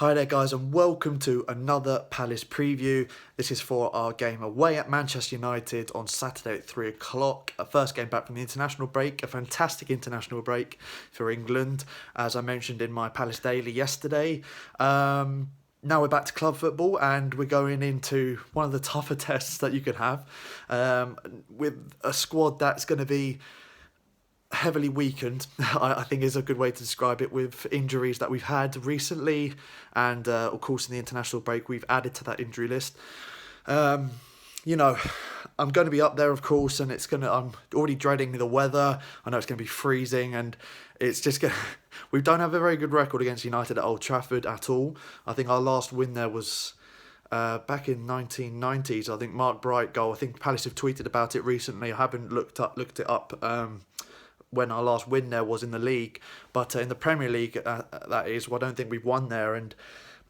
Hi there guys and welcome to another Palace preview. This is for our game away at Manchester United on Saturday at 3 o'clock. A first game back from the international break, a fantastic international break for England, as I mentioned in my Palace Daily yesterday. Now we're back to club football and we're going into one of the tougher tests that you could have, with a squad that's going to be heavily weakened. I think is a good way to describe it, with injuries that we've had recently, and of course in the international break we've added to that injury list. Um, you know, I'm going to be up there, of course, and I'm already dreading the weather. I know it's going to be freezing, and it's just going. We don't have a very good record against United at Old Trafford at all. I think our last win there was back in 1990s. I think Mark Bright goal. I think Palace have tweeted about it recently. I haven't looked it up. When our last win there was in the league, but in the Premier League, that is, well, I don't think we've won there, and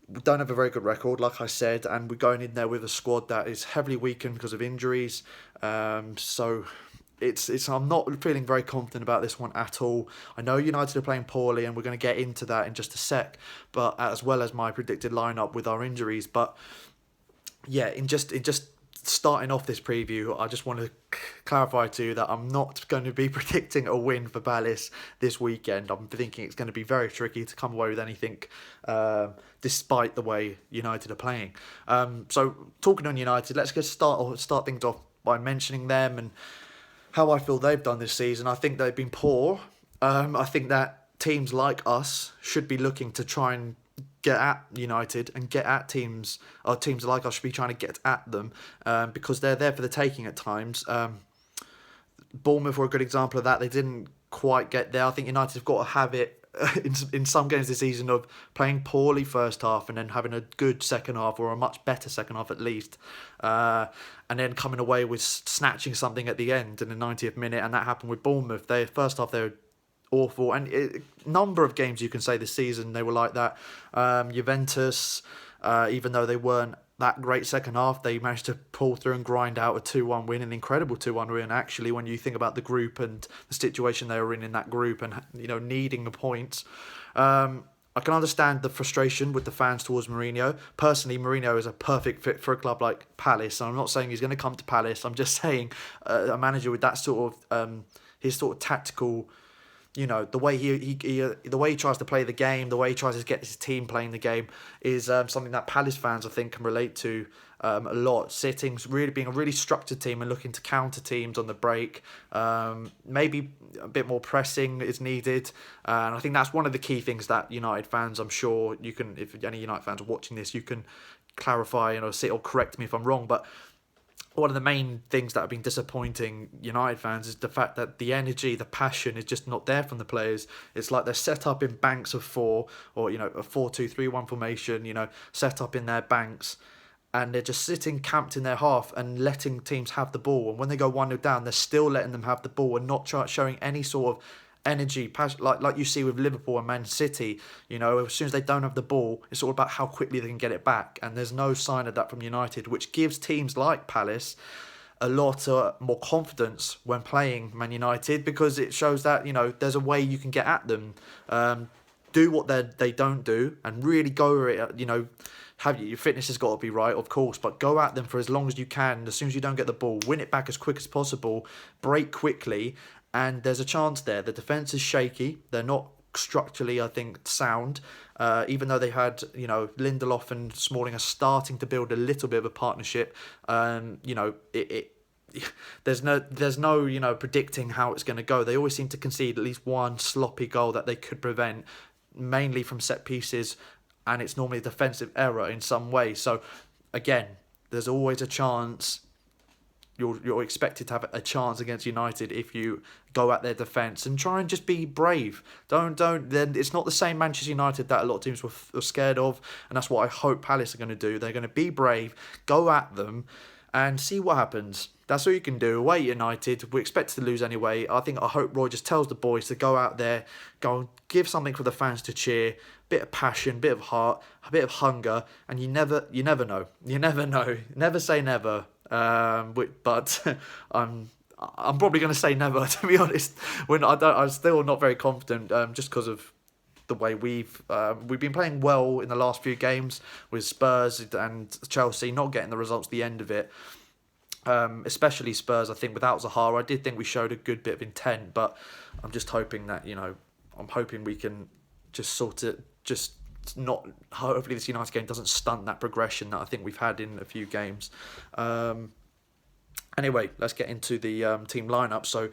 we don't have a very good record, like I said, and we're going in there with a squad that is heavily weakened because of injuries. So it's I'm not feeling very confident about this one at all. I know United are playing poorly, and we're going to get into that in just a sec, but as well as my predicted lineup with our injuries, but yeah, in just starting off this preview, I just want to clarify to you that I'm not going to be predicting a win for Palace this weekend. I'm thinking it's going to be very tricky to come away with anything, despite the way United are playing. So talking on United, let's just start things off by mentioning them and how I feel they've done this season. I think they've been poor. I think that teams like us should be looking to try and get at United and get at teams, or teams like us should be trying to get at them, because they're there for the taking at times. Bournemouth were a good example of that. They didn't quite get there. I think United have got a habit in some games this season of playing poorly first half and then having a good second half, or a much better second half at least, and then coming away with snatching something at the end in the 90th minute, and that happened with Bournemouth. They first half they were awful, and number of games you can say this season they were like that. Juventus, even though they weren't that great second half, they managed to pull through and grind out a 2-1 win, an incredible 2-1 win actually, when you think about the group and the situation they were in that group, and needing the points. I can understand the frustration with the fans towards Mourinho. Personally, Mourinho is a perfect fit for a club like Palace, and I'm not saying he's going to come to Palace. I'm just saying a manager with that sort of his sort of tactical, the way the way he tries to play the game, the way he tries to get his team playing the game is something that Palace fans, I think, can relate to a lot. Being a really structured team and looking to counter teams on the break. Maybe a bit more pressing is needed, and I think that's one of the key things that United fans, I'm sure you can, if any United fans are watching this, you can clarify, say or correct me if I'm wrong, but one of the main things that have been disappointing United fans is the fact that the energy, the passion is just not there from the players. It's like they're set up in banks of four, or a 4-2-3-1 formation, set up in their banks, and they're just sitting camped in their half and letting teams have the ball. And when they go 1-0 down, they're still letting them have the ball and not showing any sort of energy, passion, like you see with Liverpool and Man City. As soon as they don't have the ball, it's all about how quickly they can get it back, and there's no sign of that from United, which gives teams like Palace a lot more confidence when playing Man United, because it shows that there's a way you can get at them. Do what they don't do, and really go at it. Your fitness has got to be right, of course, but go at them for as long as you can. As soon as you don't get the ball, win it back as quick as possible, break quickly, and there's a chance there. The defence is shaky. They're not structurally, I think, sound. Even though they had, Lindelof and Smalling are starting to build a little bit of a partnership. There's no predicting how it's going to go. They always seem to concede at least one sloppy goal that they could prevent, mainly from set pieces, and it's normally a defensive error in some way. So again, there's always a chance. You're expected to have a chance against United if you go at their defence and try and just be brave. Don't. Then it's not the same Manchester United that a lot of teams were scared of, and that's what I hope Palace are going to do. They're going to be brave, go at them, and see what happens. That's all you can do. Away United, we're expected to lose anyway. I hope Roy just tells the boys to go out there, go and give something for the fans to cheer, bit of passion, bit of heart, a bit of hunger, and you never know. You never know. Never say never. But I'm probably going to say never, to be honest. I'm still not very confident, just because of the way we've been playing well in the last few games with Spurs and Chelsea not getting the results at the end of it. Especially Spurs, I think without Zaha, I did think we showed a good bit of intent, but I'm just hoping that I'm hoping we can just sort it, just not. Hopefully, this United game doesn't stunt that progression that I think we've had in a few games. Anyway, let's get into the team lineup. So,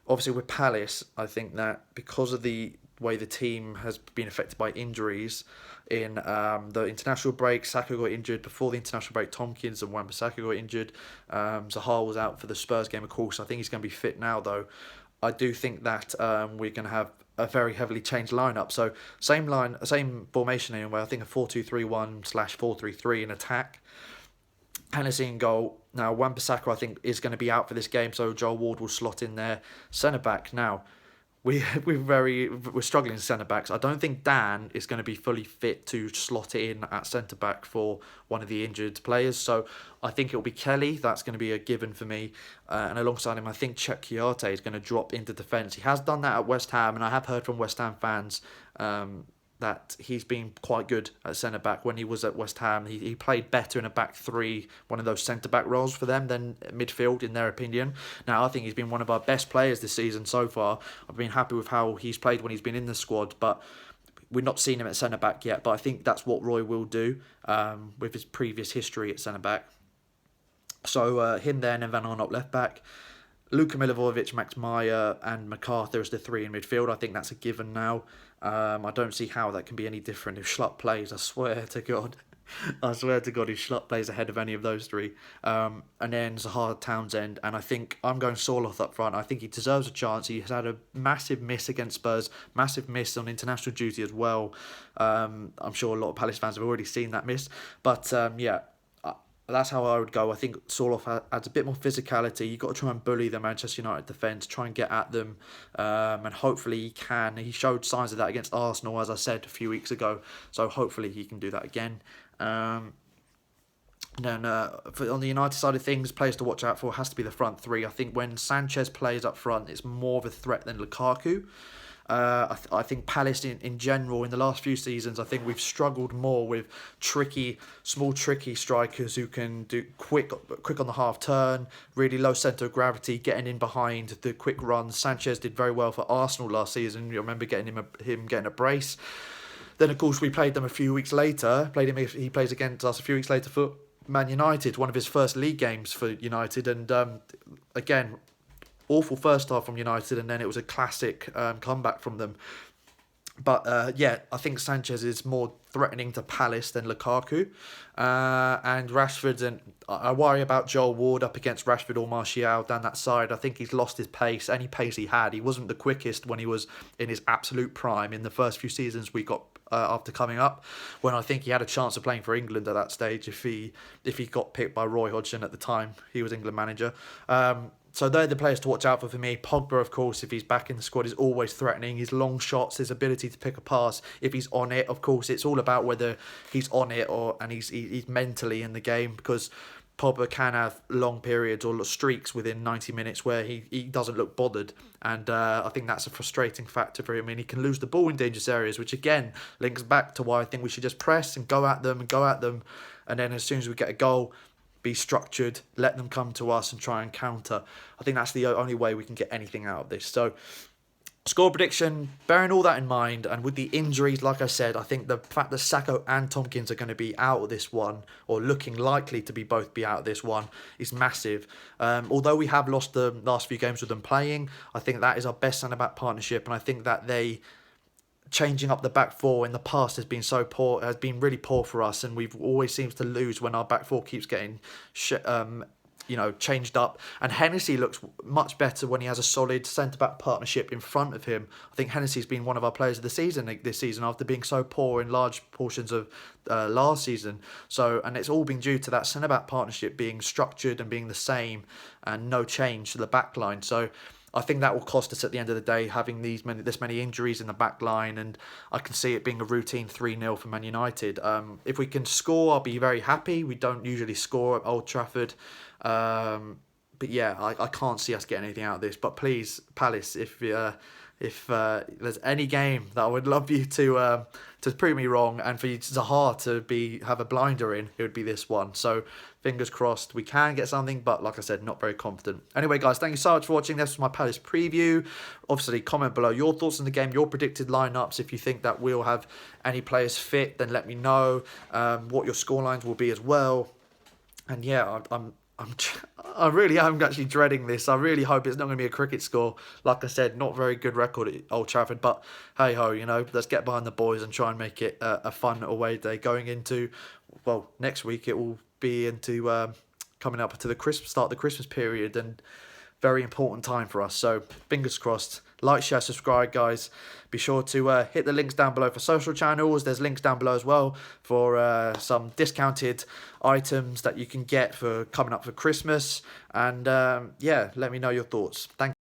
obviously, with Palace, I think that because of the way the team has been affected by injuries in the international break, Saka got injured before the international break. Tompkins and Wan-Bissaka got injured. Zaha was out for the Spurs game, of course. I think he's going to be fit now, though. I do think that we're going to have a very heavily changed lineup. So same formation anyway. I think a 4-2-3-1/4-3-3 in attack. Hennessy in goal. Now, Wan-Bissaka, I think, is going to be out for this game, so Joel Ward will slot in there. Centre-back. Now, we're struggling in centre-backs. I don't think Dan is going to be fully fit to slot it in at centre-back for one of the injured players, so I think it'll be Kelly. That's going to be a given for me. And alongside him, I think Cheick Kouyaté is going to drop into defence. He has done that at West Ham, and I have heard from West Ham fans that he's been quite good at centre-back. When he was at West Ham, he played better in a back three, one of those centre-back roles for them than midfield, in their opinion. Now, I think he's been one of our best players this season so far. I've been happy with how he's played when he's been in the squad, but we're not seeing him at centre-back yet. But I think that's what Roy will do with his previous history at centre-back. So him there, and then Van Arnott left-back. Luka Milivojevic, Max Meyer and MacArthur as the three in midfield. I think that's a given now. I don't see how that can be any different if Schlupp plays. I swear to God. I swear to God, if Schlupp plays ahead of any of those three. And then Zaha, Townsend, and I think I'm going Sorloth up front. I think he deserves a chance. He has had a massive miss against Spurs, massive miss on international duty as well. I'm sure a lot of Palace fans have already seen that miss. But yeah, that's how I would go. I think Sorloth adds a bit more physicality. You've got to try and bully the Manchester United defence, try and get at them, and hopefully he can. He showed signs of that against Arsenal, as I said a few weeks ago, so hopefully he can do that again. And then on the United side of things, players to watch out for has to be the front three. I think when Sanchez plays up front, it's more of a threat than Lukaku. I think Palace in general in the last few seasons, I think we've struggled more with small tricky strikers who can do quick on the half turn, really low centre of gravity, getting in behind the quick runs. Sanchez did very well for Arsenal last season. You remember him getting a brace. Then of course we played them a few weeks later. He plays against us a few weeks later for Man United, one of his first league games for United, and again, awful first half from United, and then it was a classic comeback from them. But yeah, I think Sanchez is more threatening to Palace than Lukaku. And Rashford, and I worry about Joel Ward up against Rashford or Martial down that side. I think he's lost his pace, any pace he had. He wasn't the quickest when he was in his absolute prime in the first few seasons we got after coming up, when I think he had a chance of playing for England at that stage if he got picked by Roy Hodgson at the time. He was England manager. So they're the players to watch out for me. Pogba, of course, if he's back in the squad, is always threatening. His long shots, his ability to pick a pass. If he's on it, of course, it's all about whether he's on it and he's mentally in the game, because Pogba can have long periods or streaks within 90 minutes where he doesn't look bothered. And I think that's a frustrating factor for him. And he can lose the ball in dangerous areas, which again links back to why I think we should just press and go at them. And then as soon as we get a goal, be structured, let them come to us and try and counter. I think that's the only way we can get anything out of this. So, score prediction, bearing all that in mind, and with the injuries, like I said, I think the fact that Sacco and Tompkins are going to be out of this one, or looking likely to both be out of this one, is massive. Although we have lost the last few games with them playing, I think that is our best centre-back partnership, and I think that changing up the back four in the past has been really poor for us, and we've always seems to lose when our back four keeps getting changed up. And Hennessy looks much better when he has a solid centre-back partnership in front of him. I think Hennessy's been one of our players of the season this season after being so poor in large portions of last season. And it's all been due to that centre-back partnership being structured and being the same and no change to the back line. So I think that will cost us at the end of the day, having this many injuries in the back line, and I can see it being a routine 3-0 for Man United. If we can score, I'll be very happy. We don't usually score at Old Trafford. But yeah, I can't see us getting anything out of this. But please, Palace, if if there's any game that I would love you to prove me wrong and for you Zaha to have a blinder in, it would be this one. So fingers crossed we can get something, but like I said, not very confident. Anyway, guys, thank you so much for watching. This was my Palace preview. Obviously, comment below your thoughts on the game, your predicted lineups. If you think that we'll have any players fit, then let me know what your scorelines will be as well. And yeah, I really am actually dreading this. I really hope it's not going to be a cricket score. Like I said, not very good record at Old Trafford, but hey ho, let's get behind the boys and try and make it a fun away day going into, well, next week it will be into coming up to the start of the Christmas period, and very important time for us. So fingers crossed. Like, share, subscribe, guys. Be sure to hit the links down below for social channels. There's links down below as well for some discounted items that you can get for coming up for Christmas. And yeah, let me know your thoughts. Thank you.